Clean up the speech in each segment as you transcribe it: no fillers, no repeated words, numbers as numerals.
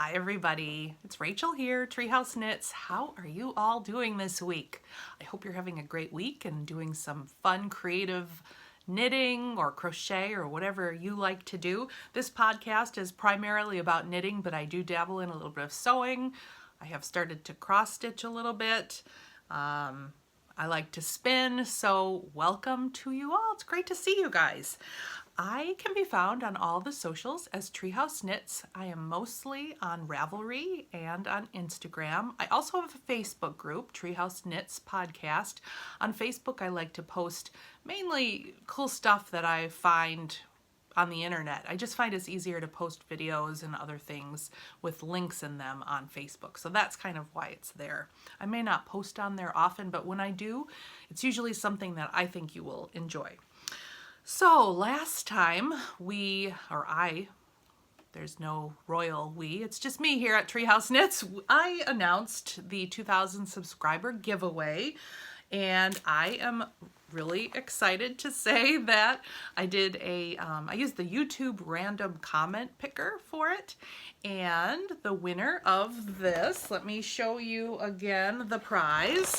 Hi everybody, it's Rachel here, Treehouse Knits. How are you all doing this week? I hope you're having a great week and doing some fun, creative knitting or crochet or whatever you like to do. This podcast is primarily about knitting, but I do dabble in a little bit of sewing. I have started to cross stitch a little bit. I like to spin, so welcome to you all. It's great to see you guys. I can be found on all the socials as Treehouse Knits. I am mostly on Ravelry and on Instagram. I also have a Facebook group, Treehouse Knits Podcast. On Facebook, I like to post mainly cool stuff that I find on the internet. I just find it's easier to post videos and other things with links in them on Facebook. So that's kind of why it's there. I may not post on there often, but when I do, it's usually something that I think you will enjoy. So last time there's no royal we, it's just me here at Treehouse Knits, I announced the 2,000 subscriber giveaway, and I am really excited to say that I did I used the YouTube random comment picker for it, and the winner of this, let me show you again the prize.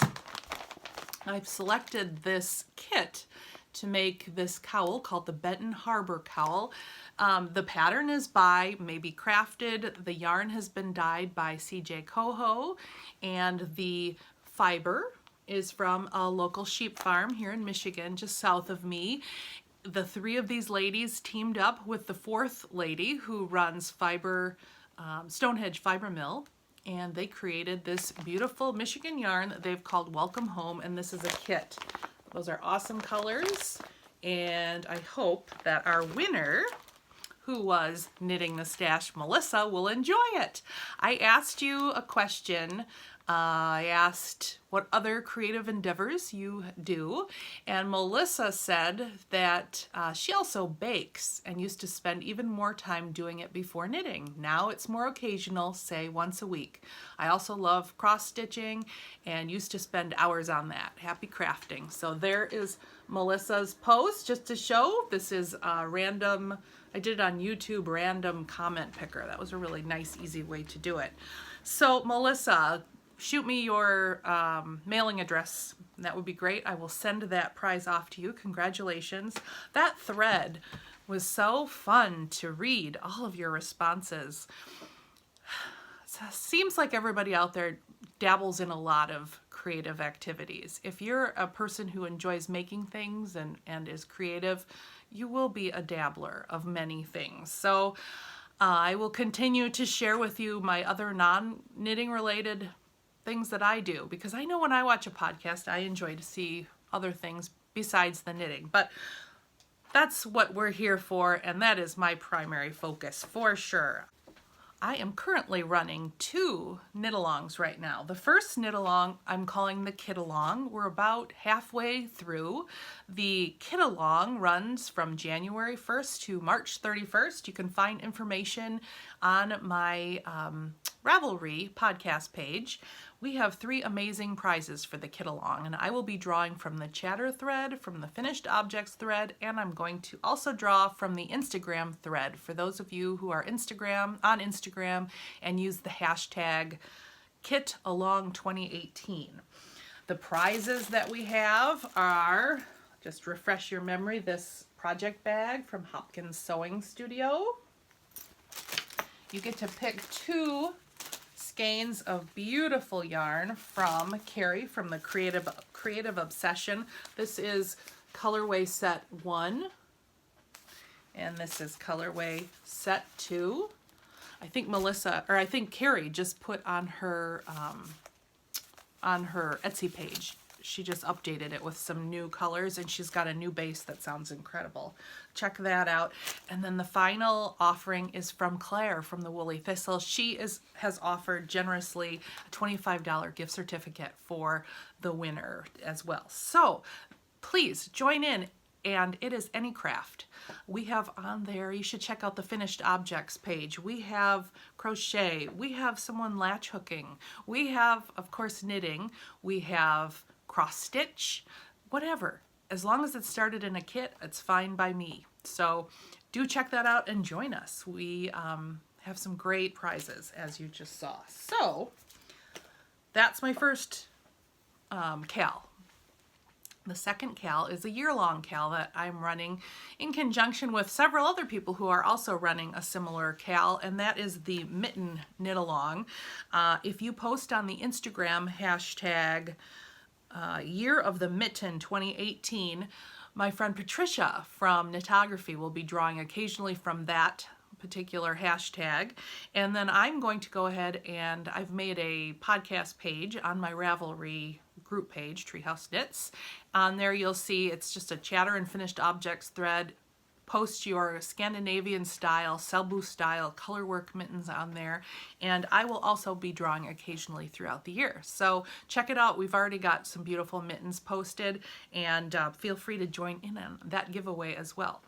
I've selected this kit to make this cowl called the Benton Harbor cowl. The pattern is by Maybe Crafted. The yarn has been dyed by CJ Coho, and the fiber is from a local sheep farm here in Michigan, just south of me. The three of these ladies teamed up with the fourth lady who runs Stonehenge Fiber Mill, and they created this beautiful Michigan yarn that they've called Welcome Home, and this is a kit. Those are awesome colors, and I hope that our winner, who was Knitting the Stash, Melissa, will enjoy it. I asked you a question. I asked what other creative endeavors you do, and Melissa said that she also bakes and used to spend even more time doing it before knitting. Now it's more occasional, say once a week. I also love cross-stitching and used to spend hours on that. Happy crafting. So there is Melissa's post just to show. This is random. I did it on YouTube, random comment picker. That was a really nice, easy way to do it. So Melissa, shoot me your mailing address. That would be great. I will send that prize off to you. Congratulations. That thread was so fun to read, all of your responses. It seems like everybody out there dabbles in a lot of creative activities. If you're a person who enjoys making things and is creative, you will be a dabbler of many things. So I will continue to share with you my other non-knitting related things that I do, because I know when I watch a podcast, I enjoy to see other things besides the knitting. But that's what we're here for, and that is my primary focus for sure. I am currently running 2 knit-alongs right now. The first knit-along I'm calling the KITALONG. We're about halfway through. The KITALONG runs from January 1st to March 31st. You can find information on my Ravelry podcast page. We have 3 amazing prizes for the KITALONG, and I will be drawing from the chatter thread, from the finished objects thread, and I'm going to also draw from the Instagram thread for those of you who are on Instagram and use the hashtag KITALONG2018. The prizes that we have are, just refresh your memory, this project bag from Hopkins Sewing Studio. You get to pick 2 skeins of beautiful yarn from Carrie from the Creative Obsession. This is colorway set 1, and this is colorway set 2. I think Carrie just put on her Etsy page. She just updated it with some new colors, and she's got a new base that sounds incredible. Check that out. And then the final offering is from Claire from the Woolly Thistle. She has offered generously a $25 gift certificate for the winner as well. So please join in, and it is any craft. We have on there, you should check out the finished objects page. We have crochet, we have someone latch hooking, we have, of course, knitting, we have cross stitch, whatever. As long as it's started in a kit, it's fine by me. So do check that out and join us. We have some great prizes, as you just saw. So that's my first KAL. The second KAL is a year-long KAL that I'm running in conjunction with several other people who are also running a similar KAL, and that is the Mitten Knit-Along. If you post on the Instagram hashtag Year of the Mitten 2018, my friend Patricia from Knitography will be drawing occasionally from that particular hashtag. And then I'm going to go ahead and I've made a podcast page on my Ravelry group page, Treehouse Knits. On there you'll see it's just a chatter and finished objects thread. Post your Scandinavian style, Selbu style colorwork mittens on there, and I will also be drawing occasionally throughout the year. So check it out. We've already got some beautiful mittens posted, and feel free to join in on that giveaway as well.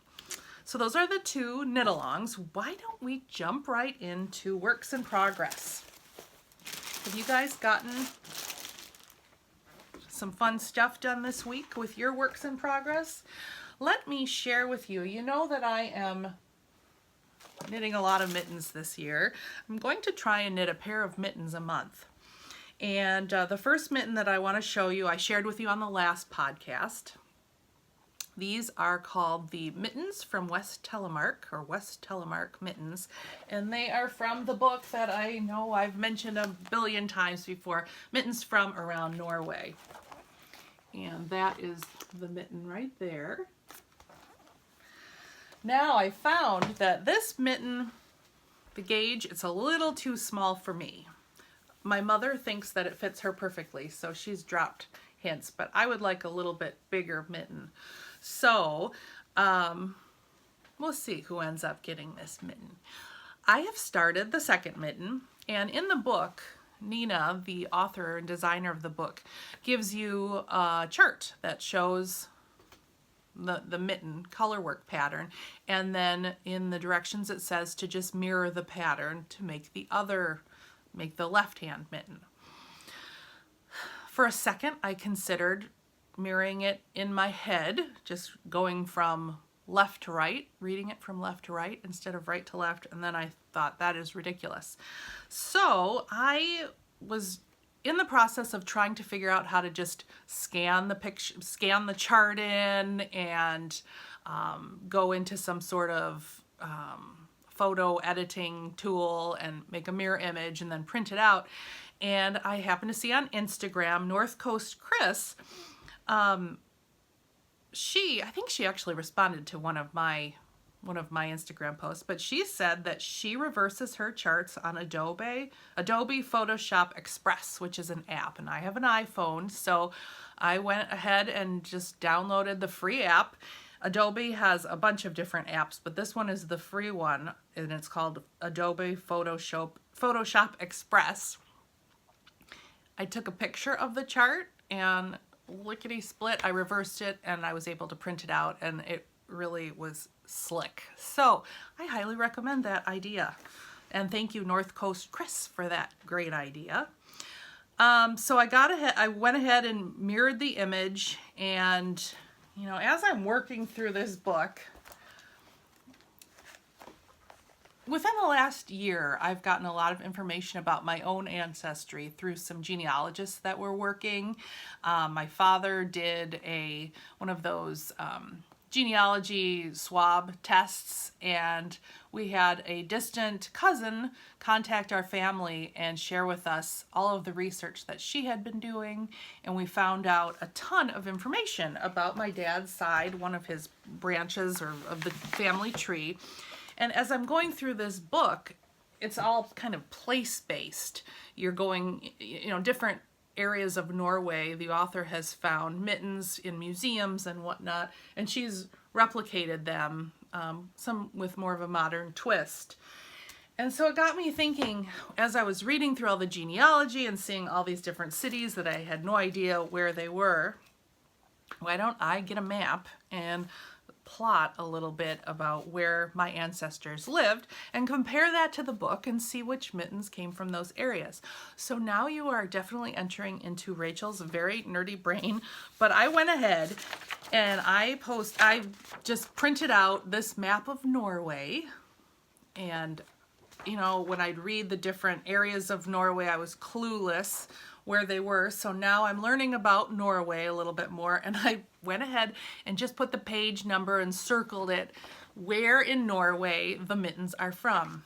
So those are the two knit-alongs. Why don't we jump right into works in progress? Have you guys gotten some fun stuff done this week with your works in progress? Let me share with you, you know that I am knitting a lot of mittens this year. I'm going to try and knit a pair of mittens a month. And the first mitten that I want to show you, I shared with you on the last podcast. These are called the Mittens from West Telemark, or West Telemark Mittens. And they are from the book that I know I've mentioned a billion times before, Mittens from Around Norway. And that is the mitten right there. Now I found that this mitten, the gauge, it's a little too small for me. My mother thinks that it fits her perfectly, so she's dropped hints, but I would like a little bit bigger mitten. So we'll see who ends up getting this mitten. I have started the second mitten, and in the book, Nina, the author and designer of the book, gives you a chart that shows the mitten colorwork pattern, and then in the directions it says to just mirror the pattern to make the left hand mitten. For a second I considered mirroring it in my head, just going from left to right, reading it from left to right instead of right to left, and then I thought that is ridiculous. So I was in the process of trying to figure out how to just scan the picture, scan the chart in, and go into some sort of photo editing tool and make a mirror image and then print it out. And I happened to see on Instagram, North Coast Chris, I think she actually responded to one of my Instagram posts, but she said that she reverses her charts on Adobe Photoshop Express, which is an app, and I have an iPhone, so I went ahead and just downloaded the free app. Adobe has a bunch of different apps, but this one is the free one, and it's called Adobe Photoshop Express. I took a picture of the chart, and lickety split, I reversed it, and I was able to print it out, and it really was slick. So I highly recommend that idea, and thank you North Coast Chris for that great idea. So I went ahead and mirrored the image, and you know, as I'm working through this book, within the last year, I've gotten a lot of information about my own ancestry through some genealogists that were working. My father did one of those genealogy swab tests, and we had a distant cousin contact our family and share with us all of the research that she had been doing, and we found out a ton of information about my dad's side, one of his branches or of the family tree. And as I'm going through this book, it's all kind of place-based. You're going, you know, different areas of Norway. The author has found mittens in museums and whatnot, and she's replicated them, some with more of a modern twist. And so it got me thinking, as I was reading through all the genealogy and seeing all these different cities that I had no idea where they were, why don't I get a map and plot a little bit about where my ancestors lived and compare that to the book and see which mittens came from those areas. So now you are definitely entering into Rachel's very nerdy brain, but I went ahead and I just printed out this map of Norway, and you know, when I'd read the different areas of Norway, I was clueless where they were. So now I'm learning about Norway a little bit more, and I went ahead and just put the page number and circled it where in Norway the mittens are from.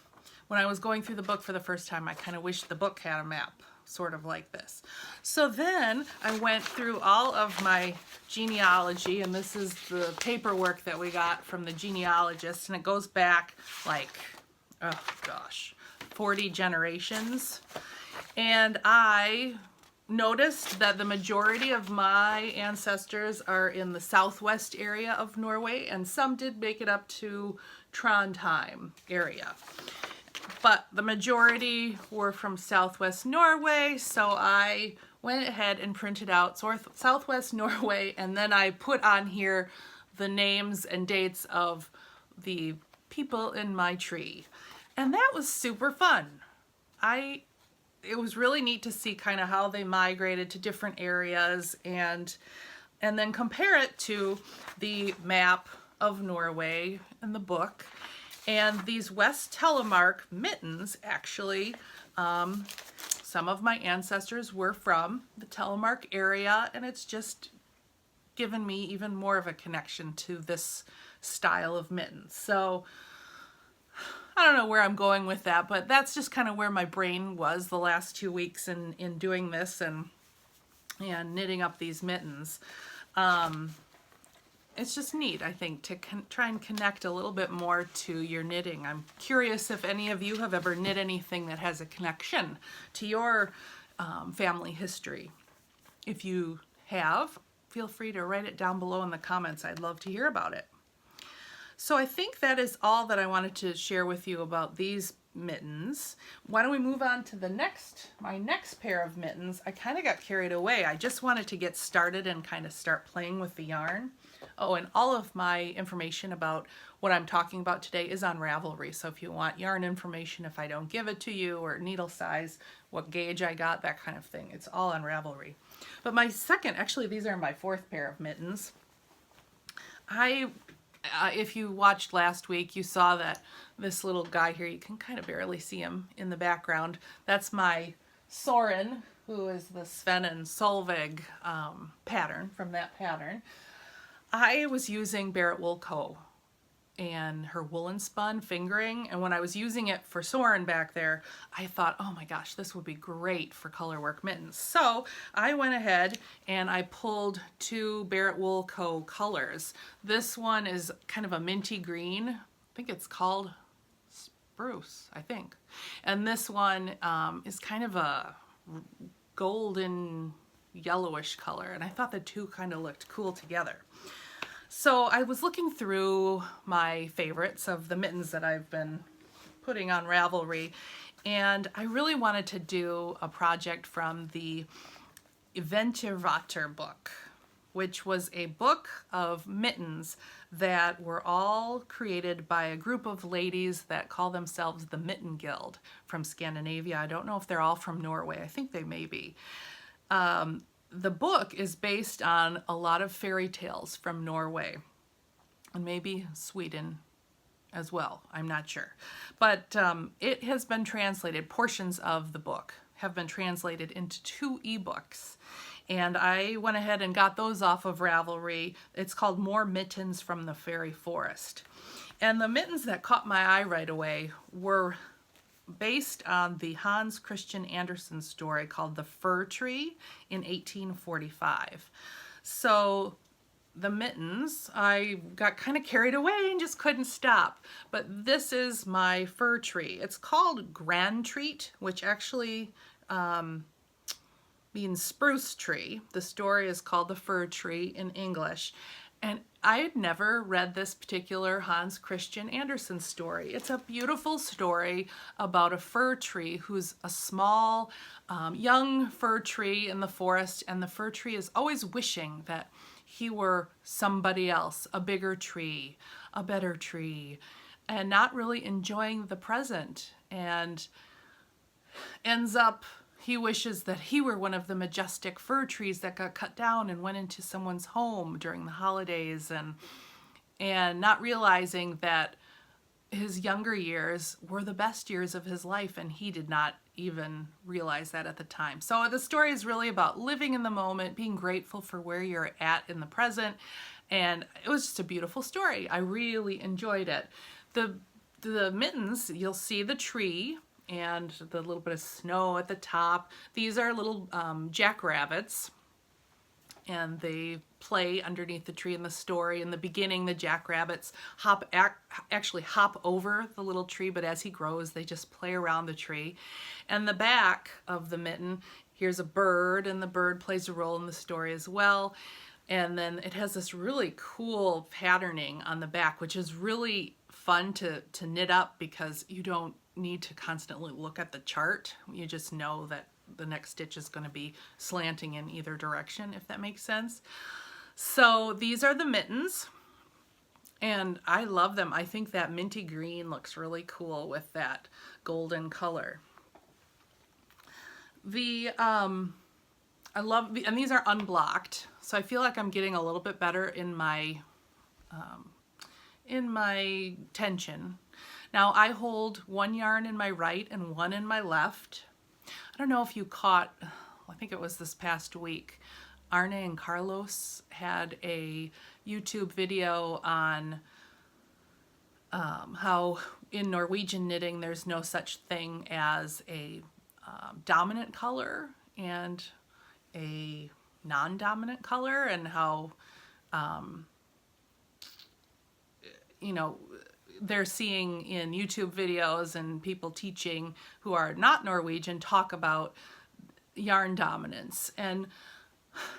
When I was going through the book for the first time, I kind of wished the book had a map, sort of like this. So then I went through all of my genealogy, and this is the paperwork that we got from the genealogist, and it goes back like, oh gosh, 40 generations. And I noticed that the majority of my ancestors are in the southwest area of Norway, and some did make it up to Trondheim area. But the majority were from southwest Norway, so I went ahead and printed out southwest Norway, and then I put on here the names and dates of the people in my tree. And that was super fun. It was really neat to see kind of how they migrated to different areas and then compare it to the map of Norway in the book. And these West Telemark mittens, actually, some of my ancestors were from the Telemark area, and it's just given me even more of a connection to this style of mittens. So I don't know where I'm going with that, but that's just kind of where my brain was the last 2 weeks in doing this and knitting up these mittens. It's just neat, I think, to try and connect a little bit more to your knitting. I'm curious if any of you have ever knit anything that has a connection to your family history. If you have, feel free to write it down below in the comments. I'd love to hear about it. So I think that is all that I wanted to share with you about these mittens. Why don't we move on to my next pair of mittens? I kind of got carried away. I just wanted to get started and kind of start playing with the yarn. Oh, and all of my information about what I'm talking about today is on Ravelry. So if you want yarn information, if I don't give it to you, or needle size, what gauge I got, that kind of thing, it's all on Ravelry. But my second, actually these are my fourth pair of mittens. If you watched last week, you saw that this little guy here, you can kind of barely see him in the background. That's my Soren, who is the Sven and Solveig pattern from that pattern. I was using Barrett Wool Co. and her woolen spun fingering, and when I was using it for Soren back there, I thought, oh my gosh, this would be great for colorwork mittens. So I went ahead and I pulled 2 Barrett Wool Co. colors. This one is kind of a minty green. I think it's called Spruce, I think. And this one is kind of a golden yellowish color, and I thought the two kind of looked cool together. So I was looking through my favorites of the mittens that I've been putting on Ravelry, and I really wanted to do a project from the Eventyrvotter book, which was a book of mittens that were all created by a group of ladies that call themselves the Mitten Guild from Scandinavia. I don't know if they're all from Norway. I think they may be. The book is based on a lot of fairy tales from Norway and maybe Sweden as well. I'm not sure. But it has been translated, portions of the book have been translated into 2 ebooks. And I went ahead and got those off of Ravelry. It's called More Mittens from the Fairy Forest. And the mittens that caught my eye right away were based on the Hans Christian Andersen story called The Fir Tree in 1845. So the mittens, I got kind of carried away and just couldn't stop. But this is my fir tree. It's called Grantreat, which actually means spruce tree. The story is called The Fir Tree in English. And I had never read this particular Hans Christian Andersen story. It's a beautiful story about a fir tree who's a small, young fir tree in the forest, and the fir tree is always wishing that he were somebody else, a bigger tree, a better tree, and not really enjoying the present, and ends up he wishes that he were one of the majestic fir trees that got cut down and went into someone's home during the holidays, and not realizing that his younger years were the best years of his life, and he did not even realize that at the time. So the story is really about living in the moment, being grateful for where you're at in the present, and it was just a beautiful story. I really enjoyed it. The mittens, you'll see the tree and the little bit of snow at the top. These are little jackrabbits, and they play underneath the tree in the story. In the beginning, the jackrabbits actually hop over the little tree, but as he grows, they just play around the tree. And the back of the mitten, here's a bird, and the bird plays a role in the story as well. And then it has this really cool patterning on the back, which is really fun to knit up because you don't need to constantly look at the chart. You just know that the next stitch is going to be slanting in either direction, if that makes sense. So these are the mittens, and I love them. I think that minty green looks really cool with that golden color. I love, and these are unblocked, so I feel like I'm getting a little bit better in my tension. Now I hold one yarn in my right and one in my left. I don't know if you caught, I think it was this past week, Arne and Carlos had a YouTube video on how in Norwegian knitting there's no such thing as a dominant color and a non-dominant color, and how you know, they're seeing in YouTube videos and people teaching who are not Norwegian talk about yarn dominance. And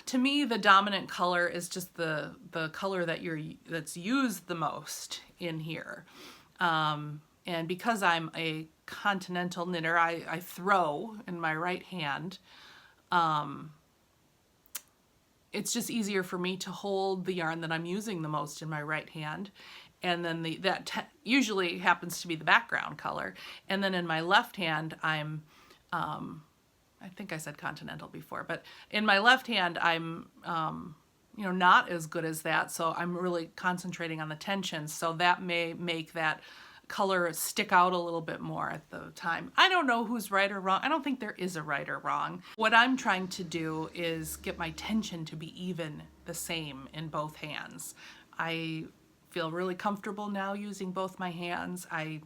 to me, the dominant color is just the color that's used the most in here. And because I'm a continental knitter, I throw in my right hand. It's just easier for me to hold the yarn that I'm using the most in my right hand. And then that usually happens to be the background color. And then in my left hand, I'm, I think I said continental before, but in my left hand, I'm, you know, not as good as that. So I'm really concentrating on the tension. So that may make that color stick out a little bit more at the time. I don't know who's right or wrong. I don't think there is a right or wrong. What I'm trying to do is get my tension to be even the same in both hands. I feel really comfortable now using both my hands. I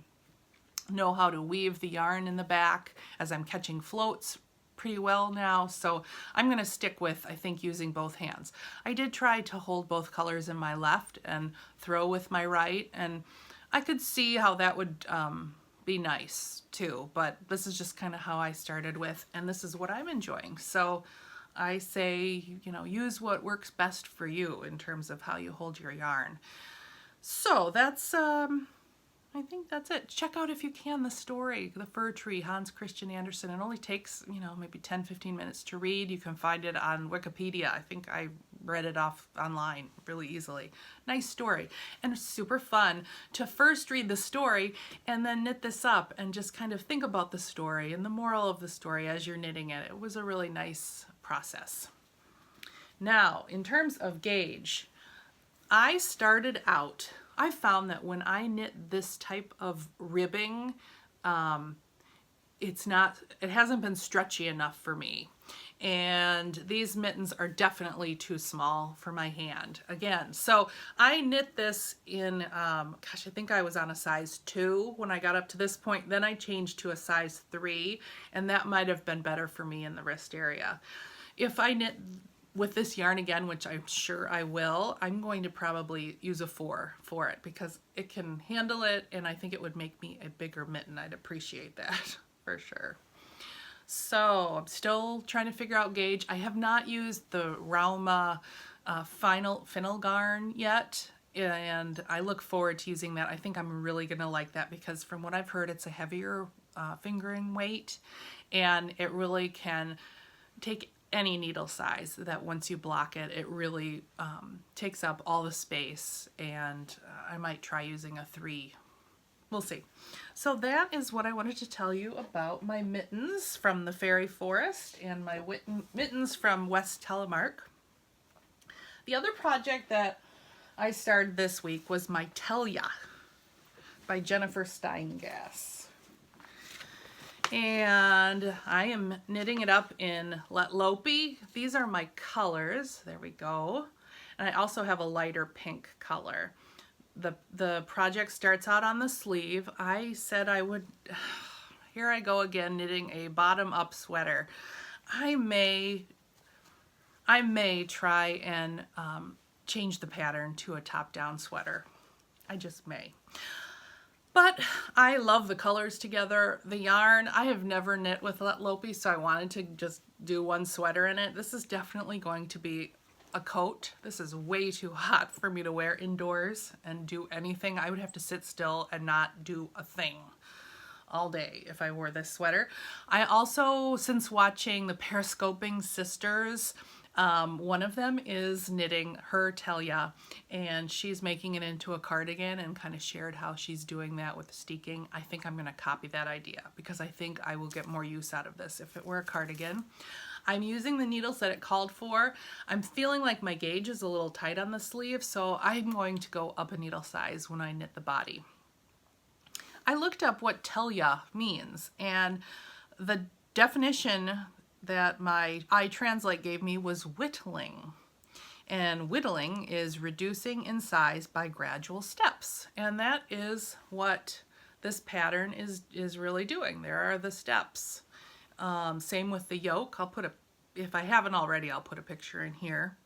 know how to weave the yarn in the back as I'm catching floats pretty well now, so I'm going to stick with, I think, using both hands. I did try to hold both colors in my left and throw with my right, and I could see how that would be nice too, but this is just kind of how I started with, and this is what I'm enjoying. So I say, you know, use what works best for you in terms of how you hold your yarn. So that's, I think that's it. Check out, if you can, the story, The Fir Tree, Hans Christian Andersen. It only takes, you know, maybe 10-15 minutes to read. You can find it on Wikipedia. I think I read it off online really easily. Nice story. And it's super fun to first read the story and then knit this up and just kind of think about the story and the moral of the story as you're knitting it. It was a really nice process. Now, in terms of gauge, I started out, I found that when I knit this type of ribbing, it hasn't been stretchy enough for me. And these mittens are definitely too small for my hand again. So I knit this in, gosh, I think I was on a size 2 when I got up to this point. Then I changed to a size 3, and that might have been better for me in the wrist area. If I knit with this yarn again, which I'm sure I will, I'm going to probably use a 4 for it because it can handle it, and I think it would make me a bigger mitten. I'd appreciate that for sure. So I'm still trying to figure out gauge. I have not used the Rauma Final Garn yet, and I look forward to using that. I think I'm really gonna like that because from what I've heard, it's a heavier fingering weight, and it really can take any needle size that once you block it, it really takes up all the space, and I might try using a 3. We'll see. So that is what I wanted to tell you about my mittens from the Fairy Forest and my mittens from West Telemark. The other project that I started this week was my Telja by Jennifer Steingass. And I am knitting it up in Let Lopey. These are my colors. There we go. And I also have a lighter pink color. The project starts out on the sleeve. I said I would, here I go again, knitting a bottom-up sweater. I may try and change the pattern to a top-down sweater. I just may. But I love the colors together. The yarn, I have never knit with Let Lopey, so I wanted to just do one sweater in it. This is definitely going to be a coat. This is way too hot for me to wear indoors and do anything. I would have to sit still and not do a thing all day if I wore this sweater. I also, since watching the Periscoping Sisters, one of them is knitting her Telja, and she's making it into a cardigan and kind of shared how she's doing that with the steeking. I think I'm going to copy that idea because I think I will get more use out of this if it were a cardigan. I'm using the needles that it called for. I'm feeling like my gauge is a little tight on the sleeve, so I'm going to go up a needle size when I knit the body. I looked up what Telja means, and the definition that my iTranslate gave me was whittling. And whittling is reducing in size by gradual steps. And that is what this pattern is really doing. There are the steps. Same with the yoke. I'll put if I haven't already, I'll put a picture in here.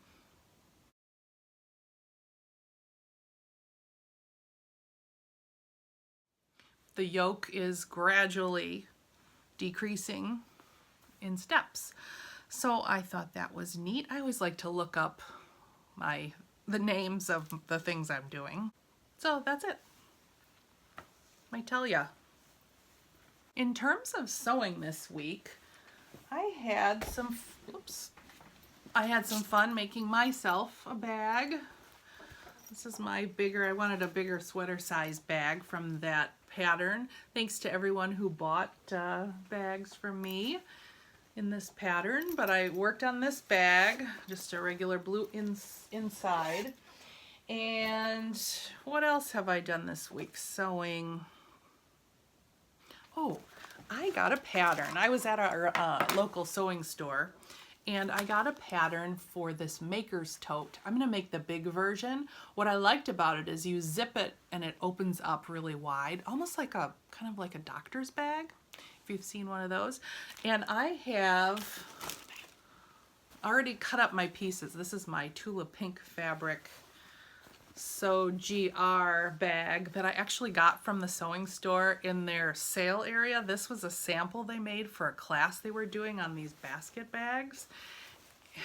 The yoke is gradually decreasing in steps. So I thought that was neat. I always like to look up the names of the things I'm doing. So that's it. My Telja. In terms of sewing this week, I had some fun making myself a bag. This is my bigger, I wanted a bigger sweater size bag from that pattern. Thanks to everyone who bought bags from me in this pattern, but I worked on this bag, just a regular blue inside. And what else have I done this week? Sewing. Oh, I got a pattern. I was at our local sewing store, and I got a pattern for this Makers Tote. I'm gonna make the big version. What I liked about it is you zip it and it opens up really wide, almost like kind of like a doctor's bag, if you've seen one of those. And I have already cut up my pieces. This is my Tula Pink fabric Sew GR bag that I actually got from the sewing store in their sale area. This was a sample they made for a class they were doing on these basket bags,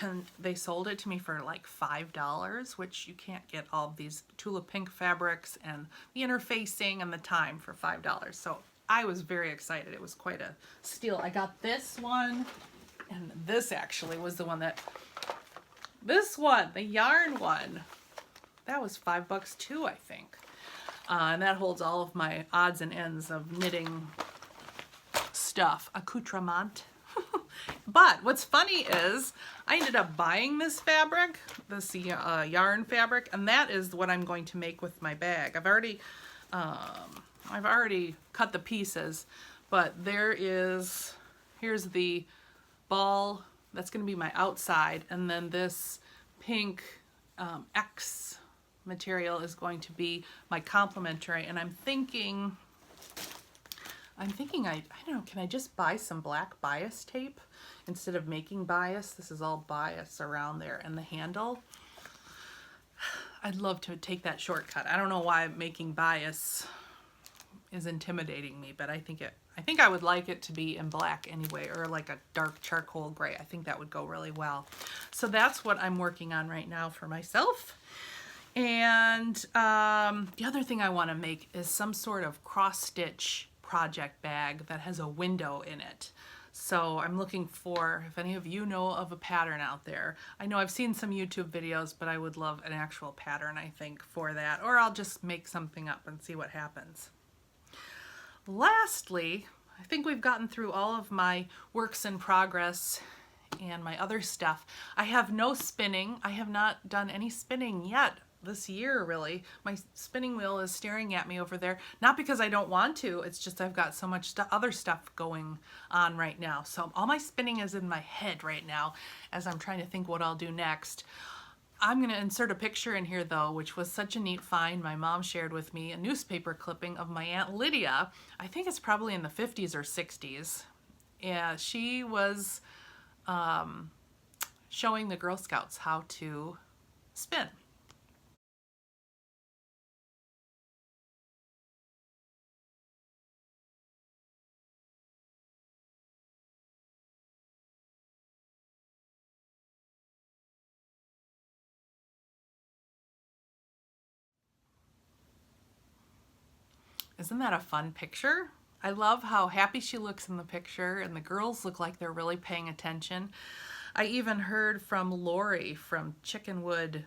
and they sold it to me for like $5, which you can't get all of these Tula Pink fabrics and the interfacing and the time for $5. So I was very excited. It was quite a steal. I got this one, and this actually was the one the yarn one. That was $5 too, I think. And that holds all of my odds and ends of knitting stuff, accoutrement. But what's funny is I ended up buying this fabric, this yarn fabric, and that is what I'm going to make with my bag. I've already cut the pieces, but here's the ball. That's going to be my outside, and then this pink X material is going to be my complementary. And I'm thinking I don't know, can I just buy some black bias tape instead of making bias? This is all bias around there, and the handle. I'd love to take that shortcut. I don't know why making bias is intimidating me, but I think I would like it to be in black anyway, or like a dark charcoal gray. I think that would go really well. So that's what I'm working on right now for myself. And the other thing I want to make is some sort of cross-stitch project bag that has a window in it. So I'm looking for, if any of you know of a pattern out there. I know I've seen some YouTube videos, but I would love an actual pattern, I think, for that. Or I'll just make something up and see what happens. Lastly, I think we've gotten through all of my works in progress and my other stuff. I have no spinning. I have not done any spinning yet this year, really. My spinning wheel is staring at me over there. Not because I don't want to, it's just I've got so much other stuff going on right now. So all my spinning is in my head right now as I'm trying to think what I'll do next. I'm going to insert a picture in here though, which was such a neat find. My mom shared with me a newspaper clipping of my Aunt Lydia. I think it's probably in the 50s or 60s. Yeah, she was showing the Girl Scouts how to spin. Isn't that a fun picture? I love how happy she looks in the picture, and the girls look like they're really paying attention. I even heard from Lori from Chickenwood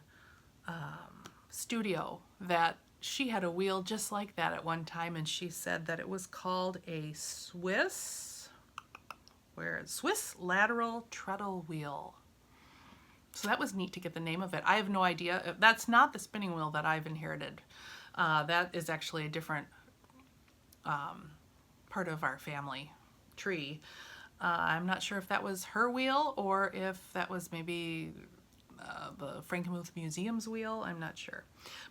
Studio that she had a wheel just like that at one time, and she said that it was called a Swiss lateral treadle wheel. So that was neat to get the name of it. I have no idea. That's not the spinning wheel that I've inherited. That is actually a different part of our family tree. I'm not sure if that was her wheel or if that was maybe the Frankenmuth Museum's wheel. I'm not sure.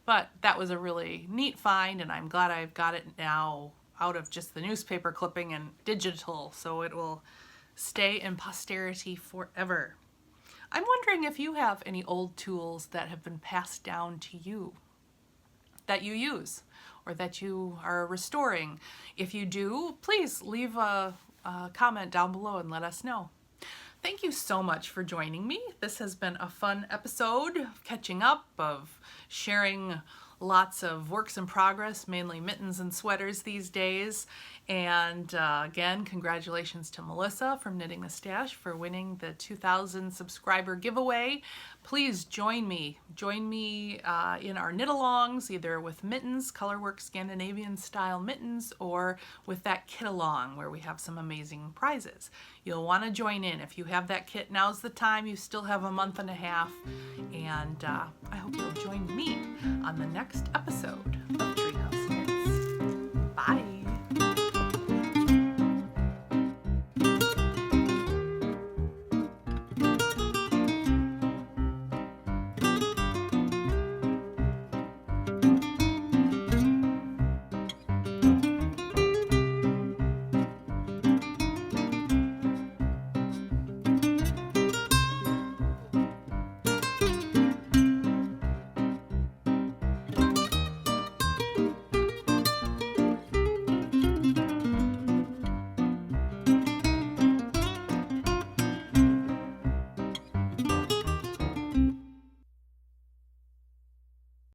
But that was a really neat find, and I'm glad I've got it now out of just the newspaper clipping and digital, so it will stay in posterity forever. I'm wondering if you have any old tools that have been passed down to you that you use or that you are restoring. If you do, please leave a comment down below and let us know. Thank you so much for joining me. This has been a fun episode of catching up, of sharing lots of works in progress, mainly mittens and sweaters these days. And again, congratulations to Melissa from Knitting the Stash for winning the 2,000 subscriber giveaway. Please join me in our knit-alongs, either with mittens, Colorwork Scandinavian style mittens, or with that kit-along where we have some amazing prizes. You'll want to join in. If you have that kit, now's the time. You still have a month and a half, and I hope you'll join me on the next episode of Treehouse.